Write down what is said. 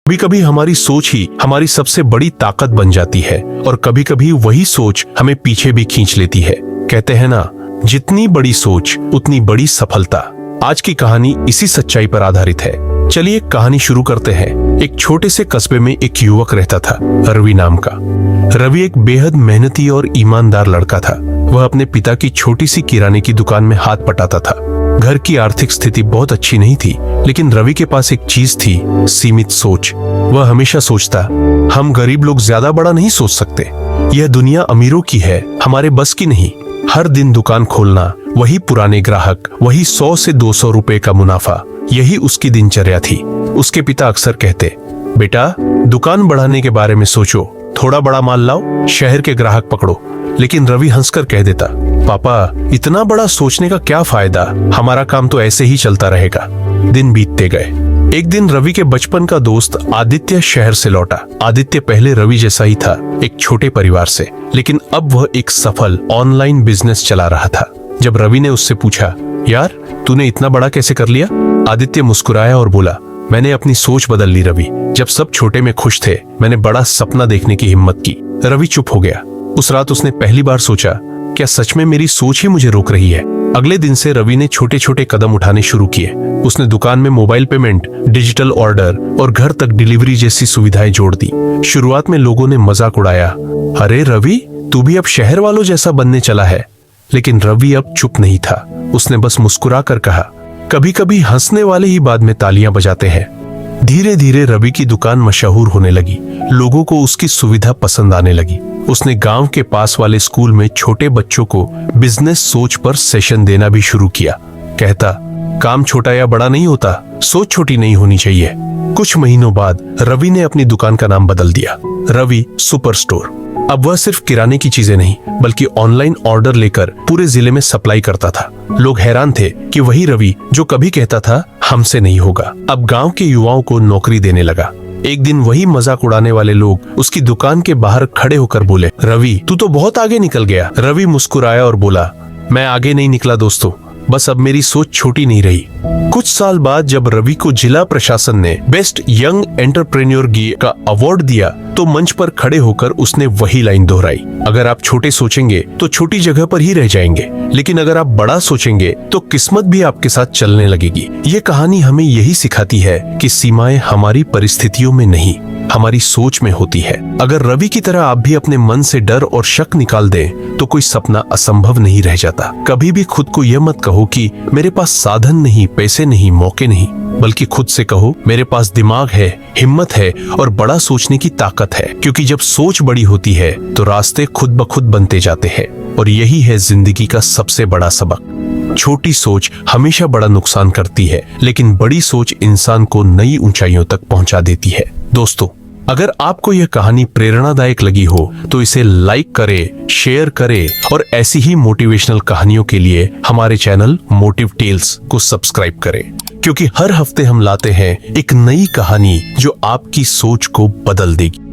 कभी कभी हमारी सोच ही हमारी सबसे बड़ी ताकत बन जाती है और कभी कभी वही सोच हमें पीछे भी खींच लेती है। कहते हैं ना, जितनी बड़ी सोच उतनी बड़ी सफलता। आज की कहानी इसी सच्चाई पर आधारित है। चलिए कहानी शुरू करते हैं। एक छोटे से कस्बे में एक युवक रहता था, रवि नाम का। रवि एक बेहद मेहनती और ईमानदार लड़का था। वह अपने पिता की छोटी सी किराने की दुकान में हाथ बटाता था। घर की आर्थिक स्थिति बहुत अच्छी नहीं थी, लेकिन रवि के पास एक चीज थी, सीमित सोच। वह हमेशा सोचता, हम गरीब लोग ज्यादा बड़ा नहीं सोच सकते। यह दुनिया अमीरों की है, हमारे बस की नहीं। हर दिन दुकान खोलना, वही पुराने ग्राहक, वही 100 से 200 रुपए का मुनाफा, यही उसकी दिनचर्या थी। उसके पिता अक्सर कहते, बेटा दुकान बढ़ाने के बारे में सोचो, थोड़ा बड़ा माल लाओ, शहर के ग्राहक पकड़ो। लेकिन रवि हंसकर कह देता, पापा इतना बड़ा सोचने का क्या फायदा, हमारा काम तो ऐसे ही चलता रहेगा। दिन बीतते गए। एक दिन रवि के बचपन का दोस्त आदित्य शहर से लौटा। आदित्य पहले रवि जैसा ही था, एक छोटे परिवार से, लेकिन अब वह एक सफल ऑनलाइन बिजनेस चला रहा था। जब रवि ने उससे पूछा, यार तूने इतना बड़ा कैसे कर लिया? आदित्य मुस्कुराया और बोला, मैंने अपनी सोच बदल ली रवि। जब सब छोटे में खुश थे, मैंने बड़ा सपना देखने की हिम्मत की। रवि चुप हो गया। उस रात उसने पहली बार सोचा, क्या सच में मेरी सोच ही मुझे रोक रही है? अगले दिन से रवि ने छोटे छोटे कदम उठाने शुरू किए। उसने दुकान में मोबाइल पेमेंट, डिजिटल ऑर्डर और घर तक डिलीवरी जैसी सुविधाएं जोड़ दी। शुरुआत में लोगों ने मजाक उड़ाया, अरे रवि तू भी अब शहर वालों जैसा बनने चला है। लेकिन रवि अब चुप नहीं था। उसने बस मुस्कुरा कर कहा, कभी कभी हंसने वाले ही बाद में तालियां बजाते हैं। धीरे धीरे रवि की दुकान मशहूर होने लगी। लोगों को उसकी सुविधा पसंद आने लगी। उसने गांव के पास वाले स्कूल में छोटे बच्चों को बिजनेस सोच पर सेशन देना भी शुरू किया। कहता, काम छोटा या बड़ा नहीं होता, सोच छोटी नहीं होनी चाहिए। कुछ महीनों बाद रवि ने अपनी दुकान का नाम बदल दिया, रवि सुपर स्टोर। अब वह सिर्फ किराने की चीजें नहीं, बल्कि ऑनलाइन ऑर्डर लेकर पूरे जिले में सप्लाई करता था। लोग हैरान थे कि वही रवि जो कभी कहता था हमसे नहीं होगा, अब गांव के युवाओं को नौकरी देने लगा। एक दिन वही मजाक उड़ाने वाले लोग उसकी दुकान के बाहर खड़े होकर बोले, रवि तू तो बहुत आगे निकल गया। रवि मुस्कुराया और बोला, मैं आगे नहीं निकला दोस्तों, बस अब मेरी सोच छोटी नहीं रही। कुछ साल बाद जब रवि को जिला प्रशासन ने बेस्ट यंग एंटरप्रेन्योर का अवार्ड दिया, तो मंच पर खड़े होकर उसने वही लाइन दोहराई, अगर आप छोटे सोचेंगे तो छोटी जगह पर ही रह जाएंगे, लेकिन अगर आप बड़ा सोचेंगे तो किस्मत भी आपके साथ चलने लगेगी। ये कहानी हमें यही सिखाती है कि सीमाएं हमारी परिस्थितियों में नहीं, हमारी सोच में होती है। अगर रवि की तरह आप भी अपने मन से डर और शक निकाल दें, तो कोई सपना असंभव नहीं रह जाता। कभी भी खुद को यह मत कहो कि मेरे पास साधन नहीं, पैसे नहीं, मौके नहीं, बल्कि खुद से कहो, मेरे पास दिमाग है, हिम्मत है और बड़ा सोचने की ताकत है। क्योंकि जब सोच बड़ी होती है तो रास्ते खुद ब खुद बनते जाते हैं। और यही है जिंदगी का सबसे बड़ा सबक। छोटी सोच हमेशा बड़ा नुकसान करती है, लेकिन बड़ी सोच इंसान को नई ऊंचाइयों तक पहुंचा देती है। दोस्तों, अगर आपको यह कहानी प्रेरणादायक लगी हो तो इसे लाइक करें, शेयर करें और ऐसी ही मोटिवेशनल कहानियों के लिए हमारे चैनल मोटिव टेल्स को सब्सक्राइब करें, क्योंकि हर हफ्ते हम लाते हैं एक नई कहानी जो आपकी सोच को बदल देगी।